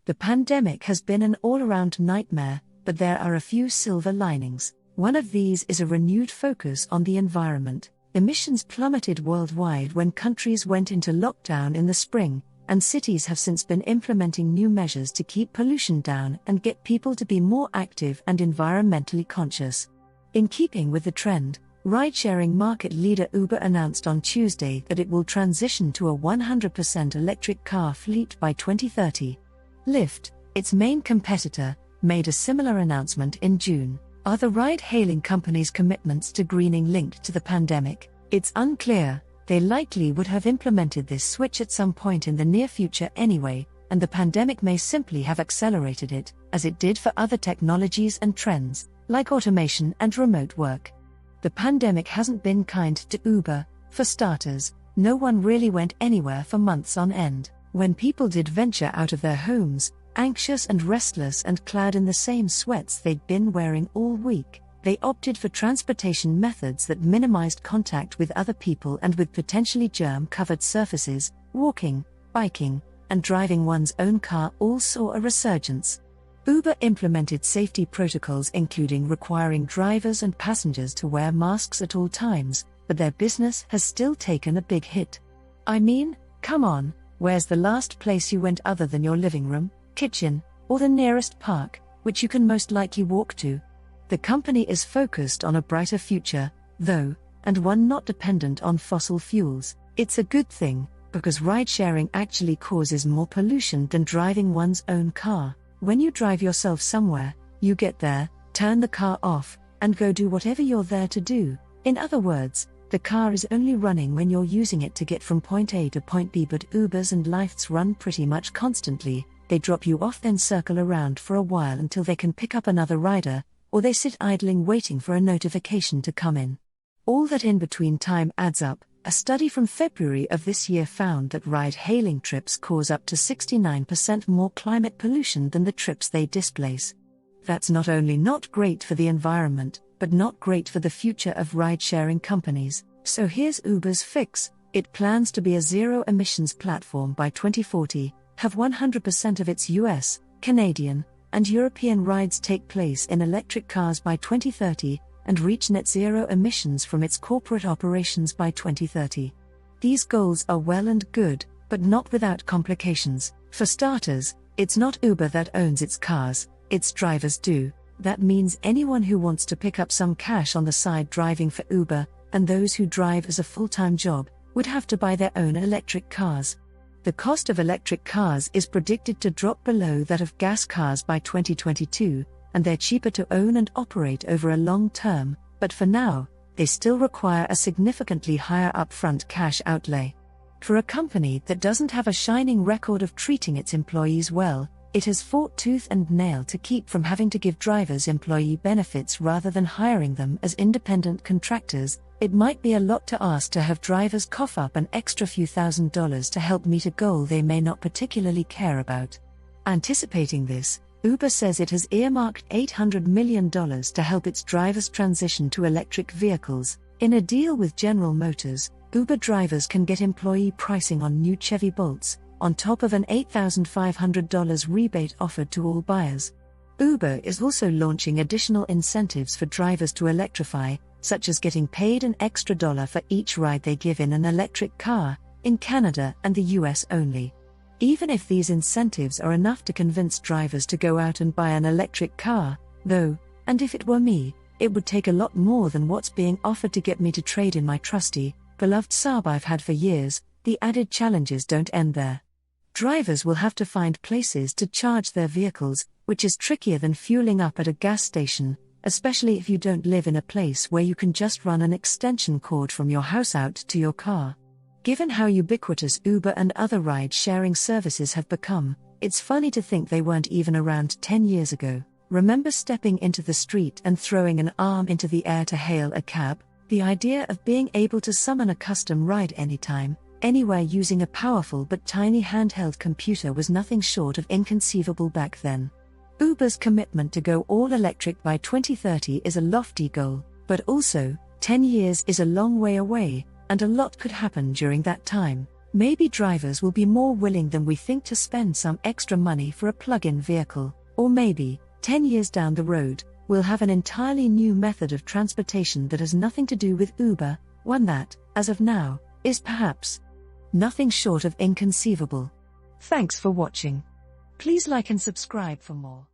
The pandemic has been an all-around nightmare, but there are a few silver linings. One of these is a renewed focus on the environment. Emissions plummeted worldwide when countries went into lockdown in the spring, and cities have since been implementing new measures to keep pollution down and get people to be more active and environmentally conscious. In keeping with the trend, ride-sharing market leader Uber announced on Tuesday that it will transition to a 100% electric car fleet by 2030. Lyft, its main competitor, made a similar announcement in June. Are the ride-hailing companies' commitments to greening linked to the pandemic? It's unclear. They likely would have implemented this switch at some point in the near future anyway, and the pandemic may simply have accelerated it, as it did for other technologies and trends, like automation and remote work. The pandemic hasn't been kind to Uber. For starters, no one really went anywhere for months on end. When people did venture out of their homes, anxious and restless and clad in the same sweats they'd been wearing all week, they opted for transportation methods that minimized contact with other people and with potentially germ-covered surfaces. Walking, biking, and driving one's own car all saw a resurgence. Uber implemented safety protocols including requiring drivers and passengers to wear masks at all times, but their business has still taken a big hit. I mean, come on, where's the last place you went other than your living room, kitchen, or the nearest park, which you can most likely walk to? The company is focused on a brighter future, though, and one not dependent on fossil fuels. It's a good thing, because ride-sharing actually causes more pollution than driving one's own car. When you drive yourself somewhere, you get there, turn the car off, and go do whatever you're there to do. In other words, the car is only running when you're using it to get from point A to point B, but Ubers and Lyfts run pretty much constantly. They drop you off then circle around for a while until they can pick up another rider, or they sit idling waiting for a notification to come in. All that in-between time adds up. A study from February of this year found that ride-hailing trips cause up to 69% more climate pollution than the trips they displace. That's not only not great for the environment, but not great for the future of ride-sharing companies. So here's Uber's fix. It plans to be a zero-emissions platform by 2040, have 100% of its US, Canadian, and European rides take place in electric cars by 2030, and reach net zero emissions from its corporate operations by 2030. These goals are well and good, but not without complications. For starters, it's not Uber that owns its cars, its drivers do. That means anyone who wants to pick up some cash on the side driving for Uber, and those who drive as a full-time job, would have to buy their own electric cars. The cost of electric cars is predicted to drop below that of gas cars by 2022, and they're cheaper to own and operate over a long term, but for now, they still require a significantly higher upfront cash outlay. For a company that doesn't have a shining record of treating its employees well, it has fought tooth and nail to keep from having to give drivers employee benefits rather than hiring them as independent contractors. It might be a lot to ask to have drivers cough up an extra few $1,000s to help meet a goal they may not particularly care about. Anticipating this, Uber says it has earmarked $800 million to help its drivers transition to electric vehicles. In a deal with General Motors, Uber drivers can get employee pricing on new Chevy Bolts, on top of an $8,500 rebate offered to all buyers. Uber is also launching additional incentives for drivers to electrify, such as getting paid an extra $1 for each ride they give in an electric car, in Canada and the US only. Even if these incentives are enough to convince drivers to go out and buy an electric car, though, and if it were me, it would take a lot more than what's being offered to get me to trade in my trusty, beloved Saab I've had for years. The added challenges don't end there. Drivers will have to find places to charge their vehicles, which is trickier than fueling up at a gas station, especially if you don't live in a place where you can just run an extension cord from your house out to your car. Given how ubiquitous Uber and other ride-sharing services have become, it's funny to think they weren't even around 10 years ago. Remember stepping into the street and throwing an arm into the air to hail a cab? The idea of being able to summon a custom ride anytime, anywhere using a powerful but tiny handheld computer was nothing short of inconceivable back then. Uber's commitment to go all electric by 2030 is a lofty goal, but also, 10 years is a long way away, and a lot could happen during that time. Maybe drivers will be more willing than we think to spend some extra money for a plug-in vehicle, or maybe, 10 years down the road, we'll have an entirely new method of transportation that has nothing to do with Uber, one that, as of now, is perhaps nothing short of inconceivable. Thanks for watching. Please like and subscribe for more.